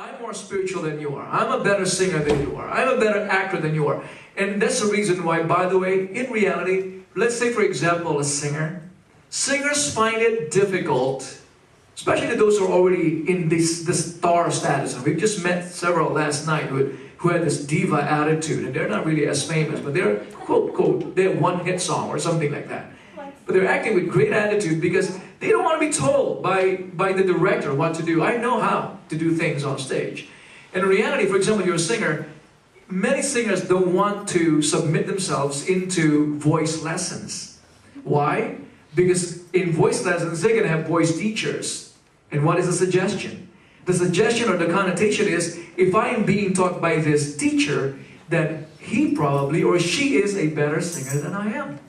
I'm more spiritual than you are. I'm a better singer than you are. I'm a better actor than you are. And that's the reason why, by the way, in reality, let's say, for example, a singer. Singers find it difficult, especially to those who are already in this star status. And we've just met several last night who had this diva attitude. And they're not really as famous, but they're, quote, they have one hit song or something like that. But they're acting with great attitude because they don't want to be told by the director what to do. I know how to do things on stage. And in reality, for example, you're a singer, many singers don't want to submit themselves into voice lessons. Why? Because in voice lessons, they're going to have voice teachers. And what is the suggestion? The suggestion or the connotation is, if I am being taught by this teacher, then he probably or she is a better singer than I am.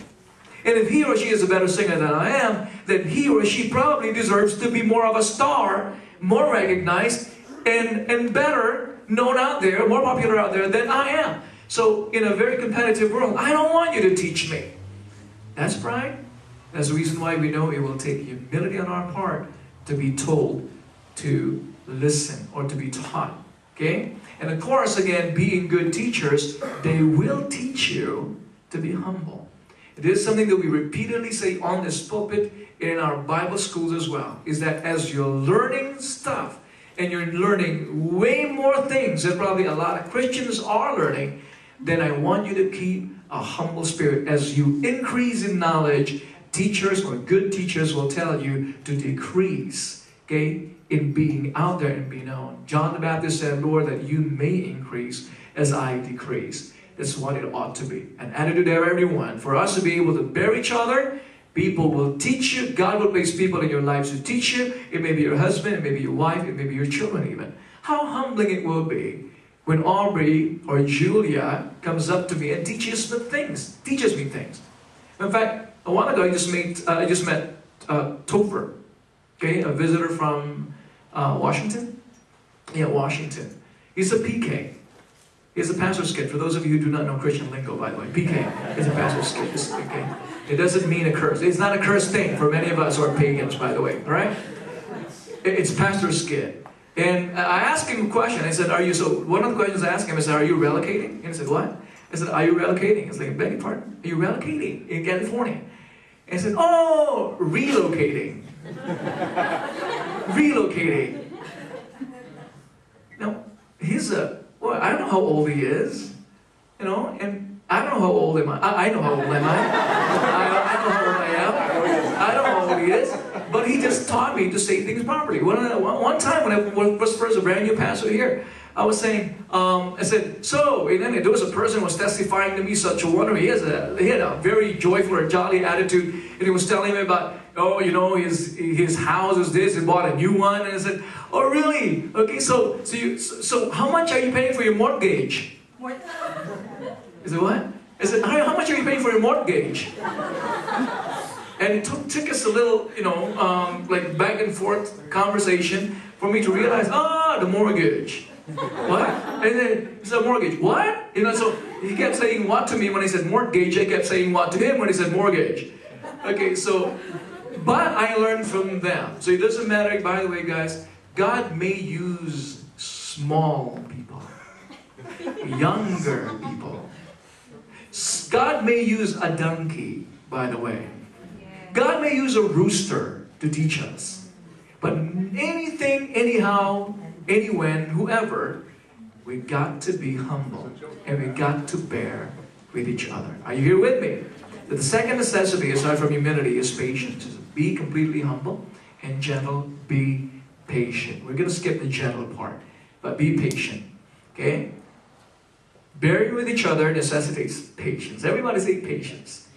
And if he or she is a better singer than I am, then he or she probably deserves to be more of a star, more recognized, and better known out there, more popular out there than I am. So in a very competitive world, I don't want you to teach me. That's pride. That's the reason why we know it will take humility on our part to be told to listen or to be taught. Okay? And of course, again, being good teachers, they will teach you to be humble. It is something that we repeatedly say on this pulpit in our Bible schools as well, is that as you're learning stuff, and you're learning way more things than probably a lot of Christians are learning, then I want you to keep a humble spirit. As you increase in knowledge, teachers or good teachers will tell you to decrease, okay, in being out there and be known. John the Baptist said, Lord, that you may increase as I decrease. That's what it ought to be. An attitude of everyone. For us to be able to bear each other, people will teach you. God will place people in your lives to teach you. It may be your husband, it may be your wife, it may be your children even. How humbling it will be when Aubrey or Julia comes up to me and teaches me things. In fact, a while ago I just met Topher, okay, a visitor from Washington. Yeah, Washington. He's a PK. He's a pastor's kid. For those of you who do not know Christian lingo, by the way, PK is a pastor's kid. Okay? It doesn't mean a curse. It's not a cursed thing for many of us who are pagans, by the way. All right? It's pastor's kid. And I asked him a question. I said, one of the questions I asked him is, are you relocating? And he said, what? I said, are you relocating? He's like, I beg your pardon? Are you relocating in California? And I said, oh, relocating. Relocating. Now, well, I don't know how old he is, you know, and I don't know how old am I. I know how old am I. I know how old I am. I don't know how old he is. But he just taught me to say things properly. One time when I was first a brand new pastor here, I was saying, I said, so, and then there was a person who was testifying to me such a wonder. He had a very joyful or jolly attitude, and he was telling me about, oh, you know, his house is this, he bought a new one, and I said, oh, really? Okay, so how much are you paying for your mortgage? What? I said, what? I said, how much are you paying for your mortgage? And it took us a little, you know, like back and forth conversation for me to realize, the mortgage. What? And then he said, mortgage. What? You know, so he kept saying what to me when he said mortgage. I kept saying what to him when he said mortgage. Okay, so, but I learned from them. So it doesn't matter, by the way, guys, God may use small people, younger people. God may use a donkey, by the way. God may use a rooster to teach us. But anything, anyhow, anywhen, whoever, we got to be humble and we got to bear with each other. Are you here with me? The second necessity, aside from humility, is patience. Be completely humble and gentle. Be patient. We're going to skip the gentle part, but be patient. Okay? Bearing with each other necessitates patience. Everybody say patience.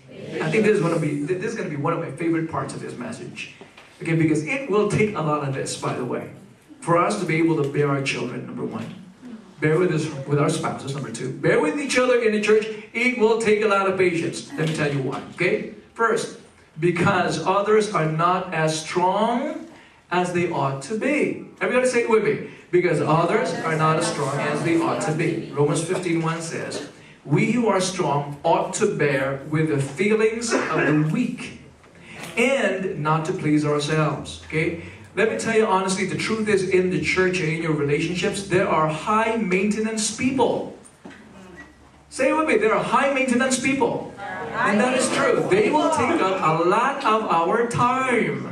I think this is going to be one of my favorite parts of this message. Okay, because it will take a lot of this, by the way, for us to be able to bear our children, number one. Bear with our spouses, number two. Bear with each other in the church. It will take a lot of patience. Let me tell you why. Okay? First, because others are not as strong as they ought to be. Everybody say it with me. Because others are not as strong as they ought to be. Romans 15:1 says, we who are strong ought to bear with the feelings of the weak and not to please ourselves. Okay? Let me tell you honestly, the truth is in the church and in your relationships, there are high maintenance people. Say it with me, there are high maintenance people. And that is true. They will take up a lot of our time.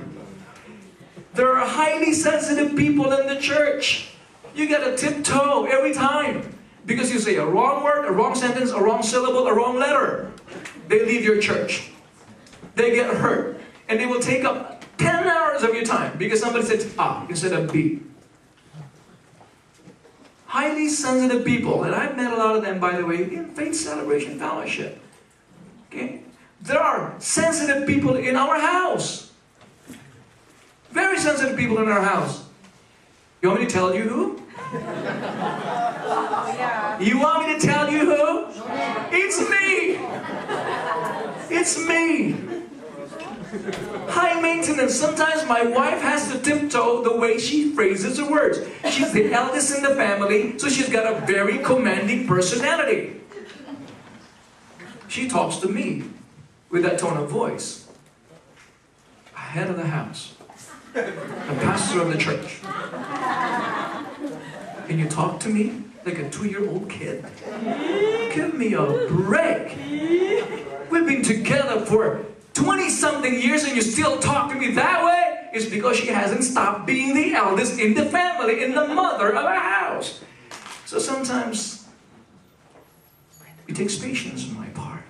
There are highly sensitive people in the church. You got to tiptoe every time. Because you say a wrong word, a wrong sentence, a wrong syllable, a wrong letter. They leave your church. They get hurt. And they will take up 10 hours of your time. Because somebody said A instead of B. Highly sensitive people. And I've met a lot of them, by the way, in Faith Celebration Fellowship. Okay? There are sensitive people in our house. Very sensitive people in our house. You want me to tell you who? You want me to tell you who? It's me. It's me. High maintenance. Sometimes my wife has to tiptoe the way she phrases the words. She's the eldest in the family, so she's got a very commanding personality. She talks to me with that tone of voice. Head of the house. The pastor of the church. Can you talk to me like a 2-year-old kid? Give me a break. We've been together for 20-something years and you still talk to me that way? It's because she hasn't stopped being the eldest in the family, in the mother of a house. So sometimes it takes patience on my part.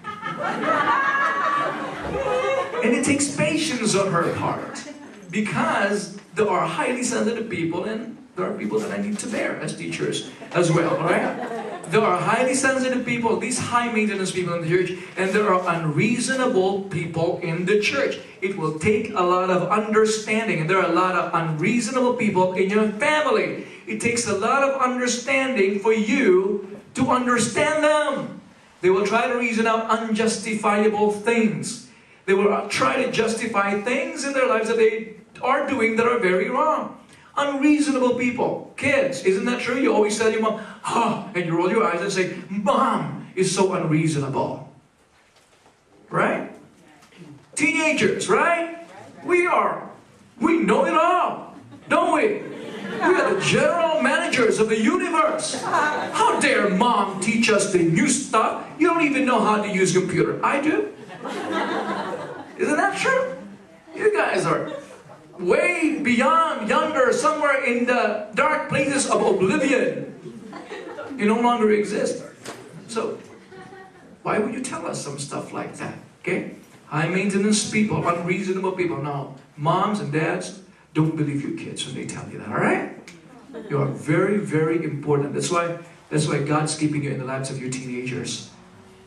And it takes patience on her part. Because there are highly sensitive people and there are people that I need to bear as teachers as well, alright? There are highly sensitive people, these high maintenance people in the church, and there are unreasonable people in the church. It will take a lot of understanding, and there are a lot of unreasonable people in your family. It takes a lot of understanding for you to understand them. They will try to reason out unjustifiable things. They will try to justify things in their lives that they are doing that are very wrong. Unreasonable people. Kids, isn't that true? You always tell your mom, and you roll your eyes and say, Mom is so unreasonable. Right? Teenagers, right? We know it all, don't we? We are the general managers of the universe. How dare Mom teach us the new stuff? You don't even know how to use a computer. I do. Isn't that true? You guys are way beyond, yonder, somewhere in the dark places of oblivion. You no longer exist. So, why would you tell us some stuff like that? Okay? High maintenance people, unreasonable people. Now, moms and dads, don't believe your kids when they tell you that, alright? You are very, very important. That's why God's keeping you in the lives of your teenagers.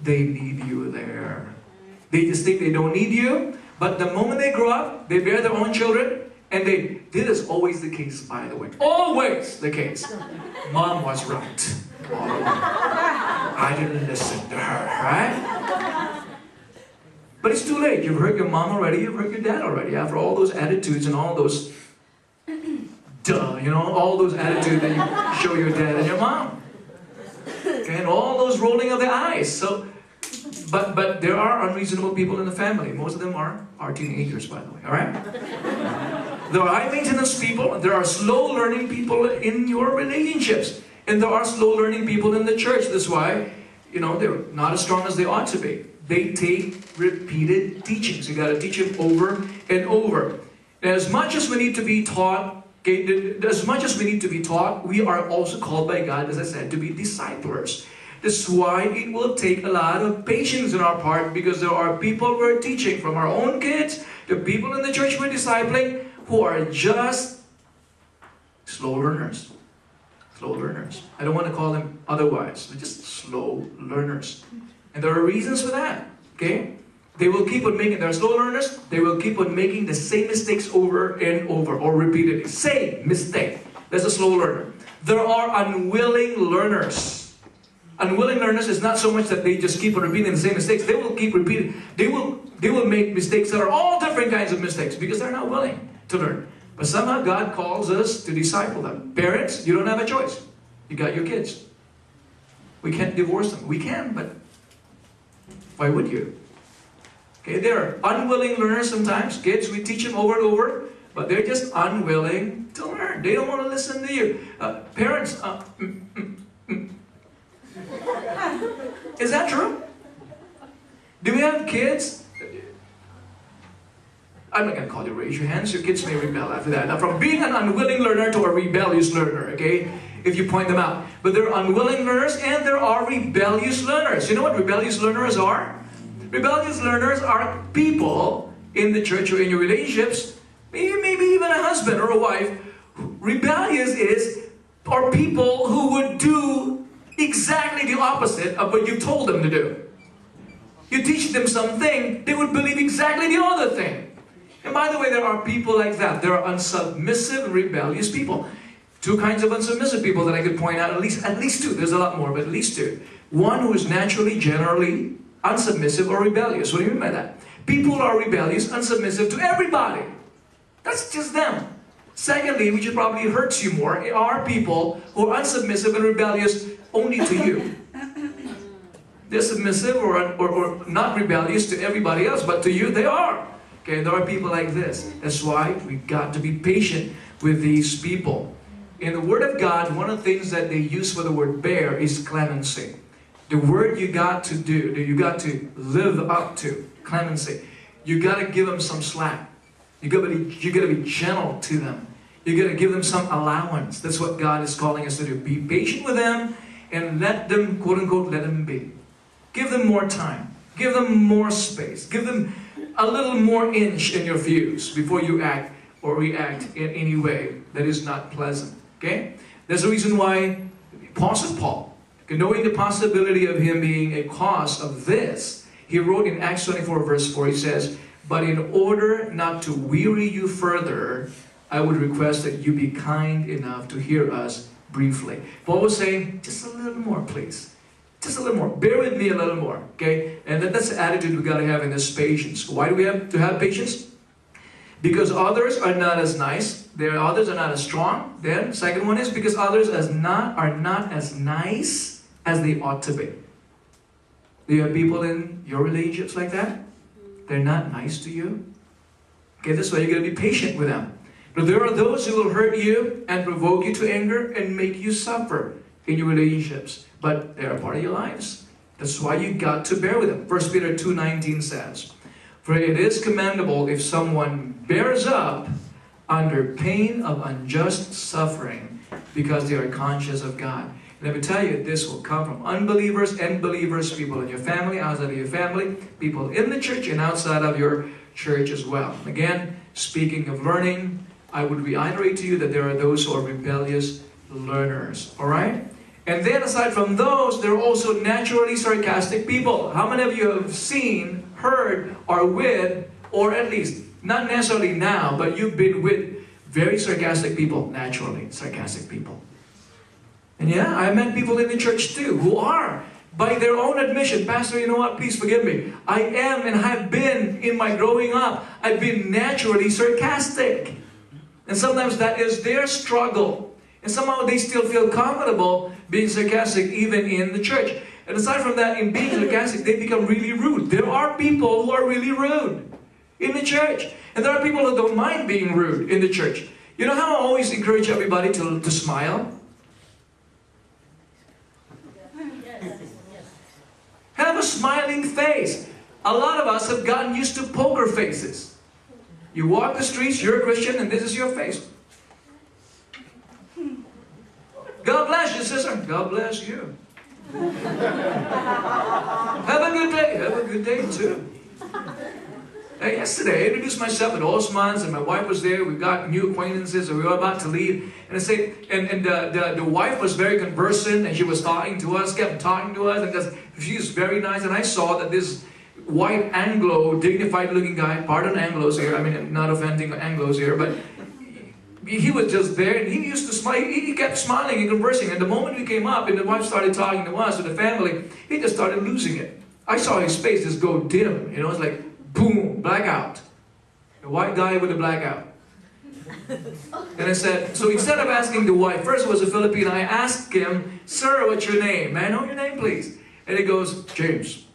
They need you there. They just think they don't need you, but the moment they grow up, they bear their own children, and this is always the case, by the way. Always the case. Mom was right. I didn't listen to her, right? But it's too late. You've hurt your mom already, you've hurt your dad already. After all those attitudes and all those, all those attitudes that you show your dad and your mom. Okay, and all those rolling of the eyes. So, but there are unreasonable people in the family. Most of them are teenagers, by the way, alright? There are high maintenance people, there are slow learning people in your relationships. And there are slow learning people in the church. That's why, they're not as strong as they ought to be. They take repeated teachings. You got to teach them over and over. And as much as we need to be taught, we are also called by God, as I said, to be disciplers. That's why it will take a lot of patience on our part, because there are people we're teaching, from our own kids to people in the church we're discipling, who are just slow learners. Slow learners. I don't want to call them otherwise. They're just slow learners. And there are reasons for that. Okay? They will keep on making, they're slow learners, they will keep on making the same mistakes over and over, or repeatedly. Same mistake. That's a slow learner. There are unwilling learners. Unwilling learners is not so much that they just keep on repeating the same mistakes. They will keep repeating. They will make mistakes that are all different kinds of mistakes because they're not willing to learn. But somehow God calls us to disciple them. Parents, you don't have a choice. You got your kids. We can't divorce them. We can, but why would you? Okay, they're unwilling learners sometimes. Kids, we teach them over and over. but they're just unwilling to learn. They don't want to listen to you. Parents, is that true? Do we have kids? I'm not going to call you raise your hands. Your kids may rebel after that. Now, from being an unwilling learner to a rebellious learner, okay? If you point them out. But there are unwilling learners and there are rebellious learners. You know what rebellious learners are? Rebellious learners are people in the church or in your relationships, maybe even a husband or a wife. Rebellious are people who would do exactly the opposite of what you told them to do. You teach them something, they would believe exactly the other thing. And by the way, there are people like that. There are unsubmissive, rebellious people. Two kinds of unsubmissive people that I could point out, at least two. There's a lot more, but at least two. One who is naturally, generally unsubmissive or rebellious. What do you mean by that? People who are rebellious, unsubmissive to everybody. That's just them. Secondly, which probably hurts you more, are people who are unsubmissive and rebellious only to you. They're submissive or not rebellious to everybody else, but to you they are. Okay, there are people like this. That's why we've got to be patient with these people. In the Word of God, one of the things that they use for the word bear is clemency. The word you got to do, that you got to live up to, clemency. You got to give them some slack. You got to be gentle to them. You got to give them some allowance. That's what God is calling us to do. Be patient with them and let them, quote unquote, let them be. Give them more time. Give them more space. Give them a little more inch in your views before you act or react in any way that is not pleasant. Okay? There's a reason why Apostle Paul, knowing the possibility of him being a cause of this, he wrote in Acts 24 verse 4, he says, "But in order not to weary you further, I would request that you be kind enough to hear us briefly." Paul was saying, just a little more, please. Just a little more. Bear with me a little more. Okay? And that's the attitude we got to have in this patience. Why do we have to have patience? Because others are not as nice. Others are not as strong. Then, second one is because others are not as nice as they ought to be. Do you have people in your relationships like that? They're not nice to you. Okay, this way you're going to be patient with them. But there are those who will hurt you and provoke you to anger and make you suffer in your relationships. But they're a part of your lives. That's why you got to bear with them. 1 Peter 2:19 says, "For it is commendable if someone bears up under pain of unjust suffering because they are conscious of God." Let me tell you, this will come from unbelievers and believers, people in your family, outside of your family, people in the church and outside of your church as well. Again, speaking of learning, I would reiterate to you that there are those who are rebellious learners. Alright? And then aside from those, there are also naturally sarcastic people. How many of you have seen, heard, are with, or at least, not necessarily now, but you've been with very sarcastic people, naturally sarcastic people? And yeah, I met people in the church too who are, by their own admission, "Pastor, you know what, please forgive me. I am and have been, in my growing up, I've been naturally sarcastic." And sometimes that is their struggle. And somehow they still feel comfortable being sarcastic even in the church. And aside from that, in being sarcastic, they become really rude. There are people who are really rude in the church. And there are people who don't mind being rude in the church. You know how I always encourage everybody to smile? Have a smiling face. A lot of us have gotten used to poker faces. You walk the streets, you're a Christian, and this is your face. God bless you, sister. God bless you. Have a good day. Have a good day too. Yesterday, I introduced myself with all smiles, and my wife was there. We got new acquaintances, and we were about to leave. And I said, and the wife was very conversant, and she was talking to us, kept talking to us, and she was very nice. And I saw that this white Anglo, dignified-looking guy, pardon Anglos here. I mean, I'm not offending Anglos here, but he was just there, and he used to smile. He kept smiling and conversing. And the moment we came up, and the wife started talking to us, to the family, he just started losing it. I saw his face just go dim. You know, it's like, boom, blackout. The white guy with a blackout. And I said, so instead of asking the wife, first it was a Filipino, I asked him, "Sir, what's your name? May I know your name, please?" And he goes, "James."